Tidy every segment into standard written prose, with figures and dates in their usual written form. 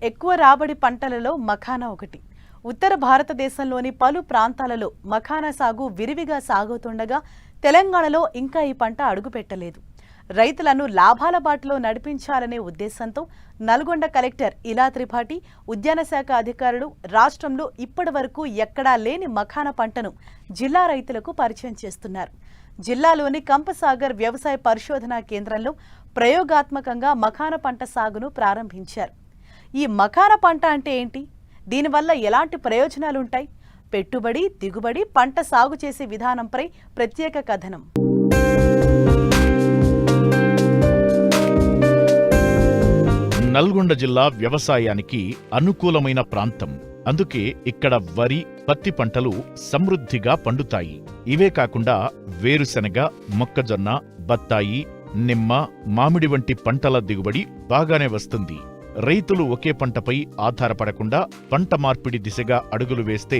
ఎక్కువ రాబడి పంటలలో మఖానా ఒకటి. ఉత్తర భారతదేశంలోని పలు ప్రాంతాలలో మఖానా సాగు విరివిగా సాగుతుండగా తెలంగాణలో ఇంకా ఈ పంట అడుగుపెట్టలేదు. రైతులను లాభాల బాటలో నడిపించాలనే ఉద్దేశంతో నల్గొండ కలెక్టర్ ఇలా త్రిపాఠి, ఉద్యాన శాఖ అధికారులు రాష్ట్రంలో ఇప్పటివరకు ఎక్కడా లేని మఖానా పంటను జిల్లా రైతులకు పరిచయం చేస్తున్నారు. జిల్లాలోని కంపసాగర్ వ్యవసాయ పరిశోధనా కేంద్రంలో ప్రయోగాత్మకంగా మఖానా పంట సాగును ప్రారంభించారు. ఈ మఖానా పంట అంటే ఏంటి? దీనివల్ల ఎలాంటి ప్రయోజనాలుంటాయి? పెట్టుబడి, దిగుబడి, పంట సాగు చేసే విధానంపై ప్రత్యేక కథనం. నల్గొండ జిల్లా వ్యవసాయానికి అనుకూలమైన ప్రాంతం. అందుకే ఇక్కడ వరి, పత్తి పంటలు సమృద్ధిగా పండుతాయి. ఇవే కాకుండా వేరుశెనగ, మొక్కజొన్న, బత్తాయి, నిమ్మ, మామిడి వంటి పంటల దిగుబడి బాగానే వస్తుంది. రైతులు ఒకే పంటపై ఆధారపడకుండా పంట మార్పిడి దిశగా అడుగులు వేస్తే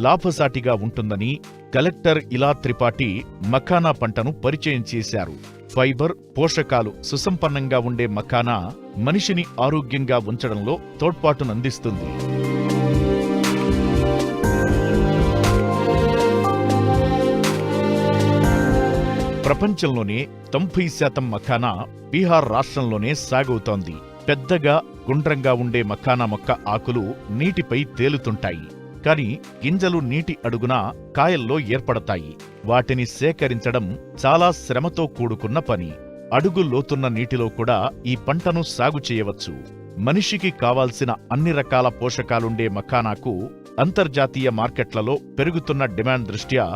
లాభసాటిగా ఉంటుందని కలెక్టర్ ఇలా త్రిపాఠి మఖానా పంటను పరిచయం చేశారు. ఫైబర్, పోషకాలు సుసంపన్నంగా ఉండే మఖానా మనిషిని ఆరోగ్యంగా ఉంచడంలో తోడ్పాటునందిస్తుంది. ప్రపంచంలోనే 90% మఖానా బీహార్ రాష్ట్రంలోనే సాగవుతోంది. పెద్దగా, గుండ్రంగా ఉండే మఖానా మొక్క ఆకులు నీటిపై తేలుతుంటాయి. కాని గింజలు నీటి అడుగున కాయల్లో ఏర్పడతాయి. వాటిని సేకరించడం చాలా శ్రమతో కూడుకున్న పని. అడుగు లోతున్న నీటిలో కూడా ఈ పంటను సాగు చేయవచ్చు. మనిషికి కావాల్సిన అన్ని రకాల పోషకాలుండే మఖానాకు అంతర్జాతీయ మార్కెట్లలో పెరుగుతున్న డిమాండ్ దృష్ట్యా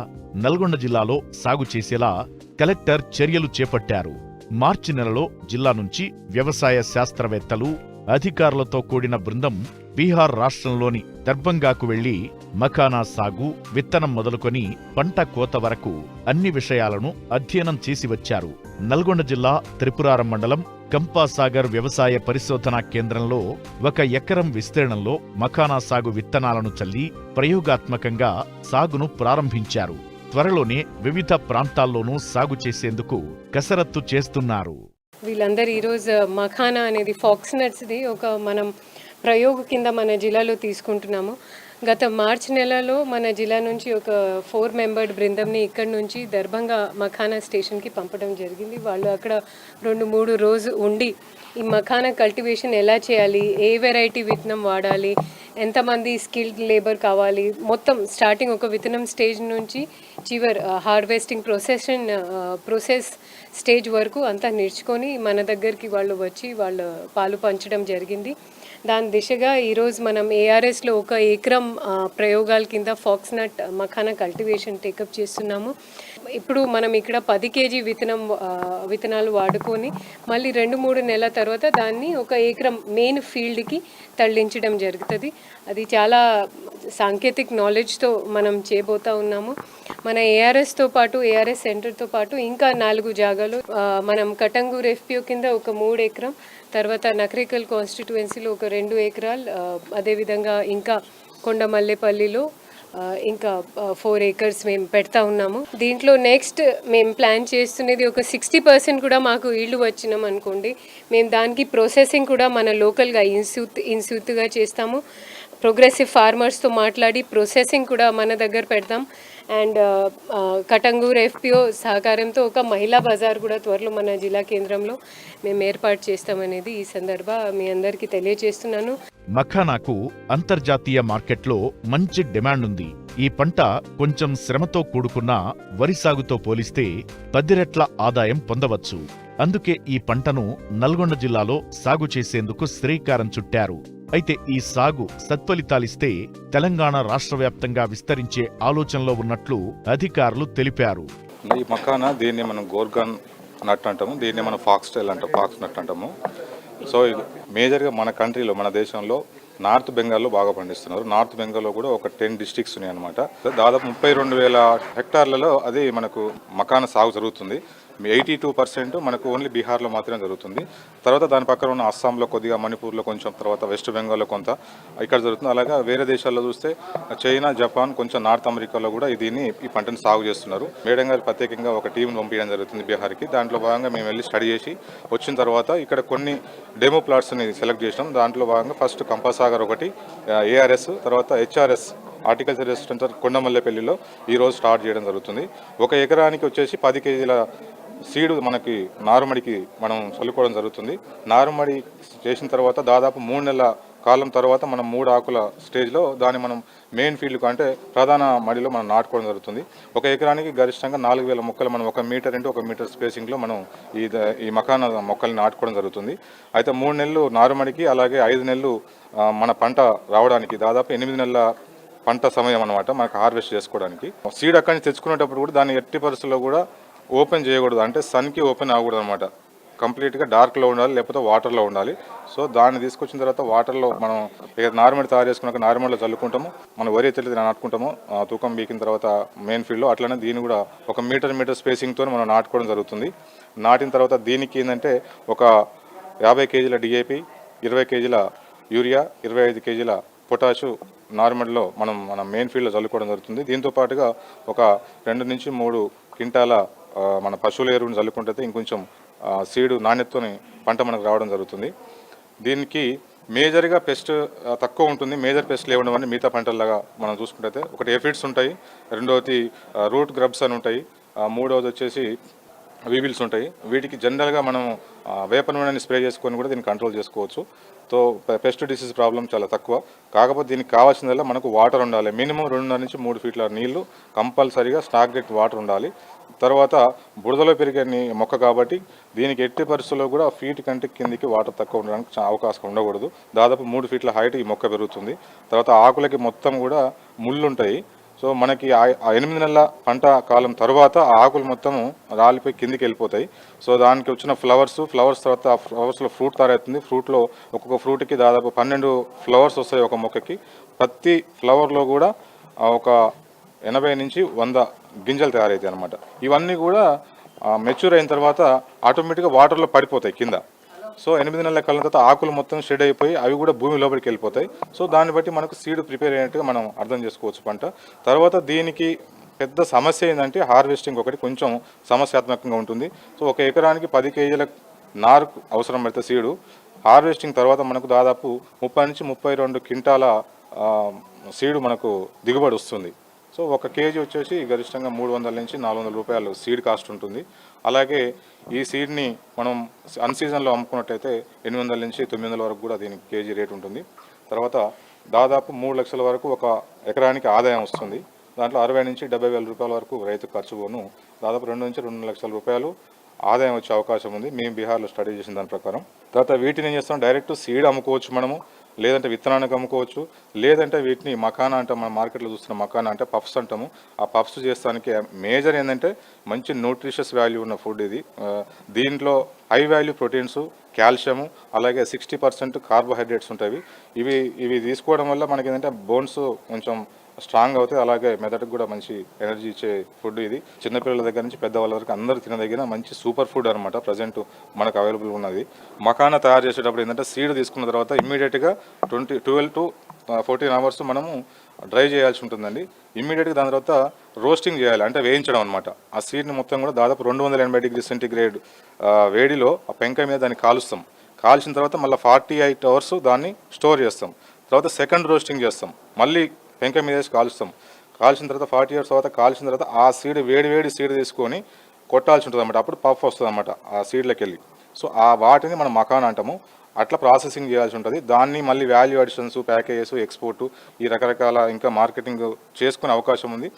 నల్గొండ జిల్లాలో సాగు చేసేలా కలెక్టర్ చర్యలు చేపట్టారు. మార్చి నెలలో జిల్లా నుంచి వ్యవసాయ శాస్త్రవేత్తలు, అధికారులతో కూడిన బృందం బీహార్ రాష్ట్రంలోని దర్భంగాకు వెళ్లి మఖానా సాగు, విత్తనం మొదలుకొని పంట కోత వరకు అన్ని విషయాలను అధ్యయనం చేసి వచ్చారు. నల్గొండ జిల్లా త్రిపురారం మండలం కంపాసాగర్ వ్యవసాయ పరిశోధనా కేంద్రంలో 1 ఎకరం విస్తీర్ణంలో మఖానా సాగు విత్తనాలను చల్లి ప్రయోగాత్మకంగా సాగును ప్రారంభించారు. త్వరలోనే వివిధ ప్రాంతాల్లోనూ సాగు చేసేందుకు కసరత్తు చేస్తున్నారు. వీళ్ళందరూ ఈరోజు మఖానా అనేది ఫాక్స్నట్స్ది ఒక మనం ప్రయోగ కింద మన జిల్లాలో తీసుకుంటున్నాము. గత మార్చి నెలలో మన జిల్లా నుంచి ఒక 4 మెంబర్డ్ బృందంని ఇక్కడి నుంచి దర్భంగా మఖానా స్టేషన్కి పంపడం జరిగింది. వాళ్ళు అక్కడ 2-3 రోజు ఉండి ఈ మఖానా కల్టివేషన్ ఎలా చేయాలి, ఏ వెరైటీ విత్తనం వాడాలి, ఎంతమంది స్కిల్డ్ లేబర్ కావాలి, మొత్తం స్టార్టింగ్ ఒక విత్తనం స్టేజ్ నుంచి హార్వెస్టింగ్ ప్రాసెస్ స్టేజ్ వరకు అంతా నేర్చుకొని మన దగ్గరికి వాళ్ళు వచ్చి వాళ్ళు పాలు పంచడం జరిగింది. దాని దిశగా ఈరోజు మనం ఏఆర్ఎస్లో 1 ఎకరం ప్రయోగాల కింద ఫాక్స్నట్ మఖానా కల్టివేషన్ టేకప్ చేస్తున్నాము. ఇప్పుడు మనం ఇక్కడ 10 కేజీ విత్తనాలు వాడుకొని మళ్ళీ 2-3 నెలల తర్వాత దాన్ని 1 ఎకరం మెయిన్ ఫీల్డ్కి తరలించడం జరుగుతుంది. అది చాలా సాంకేతిక నాలెడ్జ్తో మనం చేయబోతా ఉన్నాము. మన ఏఆర్ఎస్తో పాటు, ఏఆర్ఎస్ సెంటర్తో పాటు ఇంకా 4 జాగాలు మనం కటంగూర్ ఎఫ్పిఓ కింద 1 3 ఎకరం, తర్వాత నకరికల్ కాన్స్టిట్యుయెన్సీలో 1 2 ఎకరాలు, అదేవిధంగా ఇంకా కొండమల్లేపల్లిలో ఇంకా 4 acres మేము పెడతా ఉన్నాము. దీంట్లో నెక్స్ట్ మేము ప్లాన్ చేస్తున్నది ఒక 60% కూడా మాకు ఈల్డ్ వచ్చినాం అనుకోండి, మేము దానికి ప్రాసెసింగ్ కూడా మన లోకల్గా ఇన్సూత్గా చేస్తాము. ప్రోగ్రెసివ్ ఫార్మర్స్తో మాట్లాడి ప్రాసెసింగ్ కూడా మన దగ్గర పెడతాం. అండ్ కటంగూర్ ఎఫ్పిఓ సహకారంతో ఒక మహిళా బజార్ కూడా త్వరలో మన జిల్లా కేంద్రంలో మేము ఏర్పాటు చేస్తామనేది ఈ సందర్భ మీ అందరికీ తెలియజేస్తున్నాను. మఖానాకు అంతర్జాతీయ మార్కెట్లో మంచి డిమాండ్ ఉంది. ఈ పంట కొంచెం శ్రమతో కూడుకున్న వరి సాగుతో పోలిస్తే 10 రెట్ల ఆదాయం పొందవచ్చు. అందుకే ఈ పంటను నల్గొండ జిల్లాలో సాగు చేసేందుకు శ్రీకారం చుట్టారు. అయితే ఈ సాగు సత్ఫలితాలిస్తే తెలంగాణ రాష్ట్ర వ్యాప్తంగా విస్తరించే ఆలోచనలో ఉన్నట్లు అధికారులు తెలిపారు. ఈ మఖానా దీన్ని మనం గోర్గాన్ నట్ అంటాము, దీన్ని మనం ఫాక్స్ నట్ అంటాము. సో మేజర్గా మన కంట్రీలో, మన దేశంలో నార్త్ బెంగాల్లో బాగా పండిస్తున్నారు. నార్త్ బెంగాల్లో కూడా ఒక 10 డిస్ట్రిక్ట్స్ ఉన్నాయి అనమాట. దాదాపు 32,000 హెక్టార్లలో అది మనకు మఖానా సాగు జరుగుతుంది. 82% మనకు ఓన్లీ బీహార్లో మాత్రమే జరుగుతుంది. తర్వాత దాని పక్కన ఉన్న అస్సాంలో కొద్దిగా, మణిపూర్లో కొంచెం, తర్వాత వెస్ట్ బెంగాల్లో కొంత ఇక్కడ జరుగుతుంది. అలాగే వేరే దేశాల్లో చూస్తే చైనా, జపాన్, కొంచెం నార్త్ అమెరికాలో కూడా ఈ పంటను సాగు చేస్తున్నారు. మేడం గారు ప్రత్యేకంగా ఒక టీంను పంపించడం జరుగుతుంది బీహార్కి. దాంట్లో భాగంగా మేము వెళ్ళి స్టడీ చేసి వచ్చిన తర్వాత ఇక్కడ కొన్ని డెమో ప్లాట్స్ని సెలెక్ట్ చేసినాం. దాంట్లో భాగంగా ఫస్ట్ కంపాసాగర్ ఒకటి, ఏఆర్ఎస్, తర్వాత హెచ్ఆర్ఎస్ హార్టికల్చర్ రిసర్చ్ సెంటర్ కొండమల్లెపల్లిలో ఈరోజు స్టార్ట్ చేయడం జరుగుతుంది. ఒక ఎకరానికి వచ్చేసి 10 కేజీల సీడు మనకి నారుమడికి మనం చల్లుకోవడం జరుగుతుంది. నారుమడి చేసిన తర్వాత దాదాపు 3 నెలల కాలం తర్వాత మనం 3 ఆకుల స్టేజ్లో దాన్ని మనం మెయిన్ ఫీల్డ్కు అంటే ప్రధాన మడిలో మనం నాటుకోవడం జరుగుతుంది. ఒక ఎకరానికి గరిష్టంగా 4000 మొక్కలు మనం 1 మీటర్ ఇంటూ 1 మీటర్ స్పేసింగ్లో మనం ఈ మకాన మొక్కల్ని నాటుకోవడం జరుగుతుంది. అయితే 3 నెలలు నారుమడికి, అలాగే 5 నెలలు మన పంట రావడానికి, దాదాపు 8 నెలల పంట సమయం అన్నమాట మనకు హార్వెస్ట్ చేసుకోవడానికి. సీడ్ అక్కడి నుంచి తెచ్చుకునేటప్పుడు కూడా దాన్ని ఎట్టి పరిస్థితుల్లో కూడా ఓపెన్ చేయకూడదు, అంటే సన్కి ఓపెన్ అవ్వకూడదు అనమాట. కంప్లీట్గా డార్క్లో ఉండాలి, లేకపోతే వాటర్లో ఉండాలి. సో దాన్ని తీసుకొచ్చిన తర్వాత వాటర్లో మనం నార్మల్ తయారు చేసుకున్నాక నార్మల్లో చల్లుకుంటాము. మనం వరి అయితే నాటుకుంటాము తూకం బీకిన తర్వాత మెయిన్ ఫీల్డ్లో. అట్లనే దీన్ని కూడా 1 మీటర్ స్పేసింగ్తో మనం నాటుకోవడం జరుగుతుంది. నాటిన తర్వాత దీనికి ఏంటంటే ఒక 50 కేజీల డిఏపి, 20 కేజీల యూరియా, 25 కేజీల పొటాషు నార్మల్లో మన మెయిన్ ఫీల్డ్లో చల్లుకోవడం జరుగుతుంది. దీంతో పాటుగా ఒక 2 నుంచి 3 క్వింటాల మన పశువుల ఎరువుని చల్లుకుంటే ఇంకొంచెం సీడు నాణ్యతతోని పంట మనకు రావడం జరుగుతుంది. దీనికి మేజర్గా పెస్ట్ తక్కువ ఉంటుంది. మేజర్ పెస్ట్ లేవడం వల్ల మిగతా పంటల్లాగా మనం చూసుకుంటే ఒకటి ఎఫిడ్స్ ఉంటాయి, రెండవది రూట్ గ్రబ్స్ అని ఉంటాయి, మూడవది వచ్చేసి వీవిల్స్ ఉంటాయి. వీటికి జనరల్గా మనం వేప నూనెని స్ప్రే చేసుకొని కూడా దీన్ని కంట్రోల్ చేసుకోవచ్చు. సో పెస్ట్ డిసీజ్ ప్రాబ్లం చాలా తక్కువ. కాకపోతే దీనికి కావాల్సిందల్లా మనకు వాటర్ ఉండాలి. మినిమం 2.5 నుంచి 3 ఫీట్ల నీళ్లు కంపల్సరీగా స్టాగ్నెట్ వాటర్ ఉండాలి. తర్వాత బురదలో పెరిగే మొక్క కాబట్టి దీనికి ఎట్టి పరిస్థితుల్లో కూడా ఫీట్ కంటే కిందికి వాటర్ తక్కువ ఉండడానికి అవకాశం ఉండకూడదు. దాదాపు 3 ఫీట్ల హైట్ ఈ మొక్క పెరుగుతుంది. తర్వాత ఆకులకి మొత్తం కూడా ముళ్ళు ఉంటాయి. సో మనకి 8 నెలల పంట కాలం తర్వాత ఆ ఆకులు మొత్తము రాలిపోయి కిందికి వెళ్ళిపోతాయి. సో దానికి వచ్చిన ఫ్లవర్స్ తర్వాత ఆ ఫ్లవర్స్లో ఫ్రూట్ తయారవుతుంది. ఫ్రూట్లో ఒక్కొక్క ఫ్రూట్కి దాదాపు 12 ఫ్లవర్స్ వస్తాయి ఒక మొక్కకి. ప్రతి ఫ్లవర్లో కూడా ఒక 80 నుంచి 100 గింజలు తయారవుతాయి అన్నమాట. ఇవన్నీ కూడా మెచ్యూర్ అయిన తర్వాత ఆటోమేటిక్గా వాటర్లో పడిపోతాయి కింద. సో 8 నెలల కాలం తర్వాత ఆకులు మొత్తం షెడ్ అయిపోయి అవి కూడా భూమి లోపలికి వెళ్ళిపోతాయి. సో దాన్ని బట్టి మనకు సీడ్ ప్రిపేర్ అయినట్టుగా మనం అర్థం చేసుకోవచ్చు పంట. తర్వాత దీనికి పెద్ద సమస్య ఏంటంటే హార్వెస్టింగ్ ఒకటి కొంచెం సమస్యాత్మకంగా ఉంటుంది. సో ఒక ఎకరానికి 10 కేజీల నారు అవసరం పడితే సీడు హార్వెస్టింగ్ తర్వాత మనకు దాదాపు 30 నుంచి 32 క్వింటాల సీడు మనకు దిగుబడి వస్తుంది. సో 1 కేజీ వచ్చేసి గరిష్టంగా 300 నుంచి 400 రూపాయలు సీడ్ కాస్ట్ ఉంటుంది. అలాగే ఈ సీడ్ని మనం అన్సీజన్లో అమ్ముకున్నట్టయితే 800 నుంచి 900 వరకు కూడా దీనికి కేజీ రేట్ ఉంటుంది. తర్వాత దాదాపు 3 లక్షల వరకు ఒక ఎకరానికి ఆదాయం వస్తుంది. దాంట్లో 60 నుంచి 70 వేల రూపాయల వరకు రైతు ఖర్చు పోను దాదాపు 2 నుంచి 2 లక్షల రూపాయలు ఆదాయం వచ్చే అవకాశం ఉంది మేము బీహార్లో స్టడీ చేసిన దాని ప్రకారం. తర్వాత వీటిని ఏం చేస్తాం, డైరెక్ట్ సీడ్ అమ్ముకోవచ్చు మనము, లేదంటే విత్తనానికి అమ్ముకోవచ్చు, లేదంటే వీటిని మకానా అంటాం, మన మార్కెట్లో చూస్తున్న మకానా అంటే పఫ్స్ అంటాము. ఆ పఫ్స్ చేస్తానికి మేజర్ ఏంటంటే మంచి న్యూట్రిషియస్ వాల్యూ ఉన్న ఫుడ్ ఇది. దీంట్లో హై వాల్యూ ప్రోటీన్స్, కాల్షియము, అలాగే 60% కార్బోహైడ్రేట్స్ ఉంటాయి. ఇవి తీసుకోవడం వల్ల మనకి ఏంటంటే బోన్స్ కొంచెం స్ట్రాంగ్ అవుతాయి. అలాగే మెదడుకు కూడా మంచి ఎనర్జీ ఇచ్చే ఫుడ్ ఇది. చిన్నపిల్లల దగ్గర నుంచి పెద్దవాళ్ళ వరకు అందరూ తినదగిన మంచి సూపర్ ఫుడ్ అనమాట. ప్రజెంట్ మనకు అవైలబుల్ ఉన్నది. మకానా తయారు చేసేటప్పుడు ఏంటంటే సీడ్ తీసుకున్న తర్వాత ఇమ్మీడియట్గా 12 to 14 అవర్స్ మనము డ్రై చేయాల్సి ఉంటుందండి. ఇమ్మీడియట్గా దాని తర్వాత రోస్టింగ్ చేయాలి, అంటే వేయించడం అనమాట. ఆ సీడ్ని మొత్తం కూడా దాదాపు 280 డిగ్రీ సెంటీగ్రేడ్ వేడిలో ఆ పెంక మీద దాన్ని కాలుస్తాం. కాల్చిన తర్వాత మళ్ళీ 48 అవర్స్ దాన్ని స్టోర్ చేస్తాం. తర్వాత సెకండ్ రోస్టింగ్ చేస్తాం, మళ్ళీ పెంక మీద వేసి కాలుస్తాం. కాల్చిన తర్వాత 40 అవర్స్ తర్వాత కాల్చిన తర్వాత ఆ సీడ్ వేడి సీడ్ తీసుకొని కొట్టాల్సి ఉంటుంది అనమాట. అప్పుడు పఫ్ వస్తుంది అనమాట ఆ సీడ్లోకి వెళ్ళి. సో ఆ వాటిని మనం మకానా అంటాము. అట్లా ప్రాసెసింగ్ చేయాల్సి ఉంటుంది. దాన్ని మళ్ళీ వాల్యూ అడిషన్స్, ప్యాకేజెస్, ఎక్స్పోర్టు, ఈ రకరకాల ఇంకా మార్కెటింగ్ చేసుకునే అవకాశం ఉంది.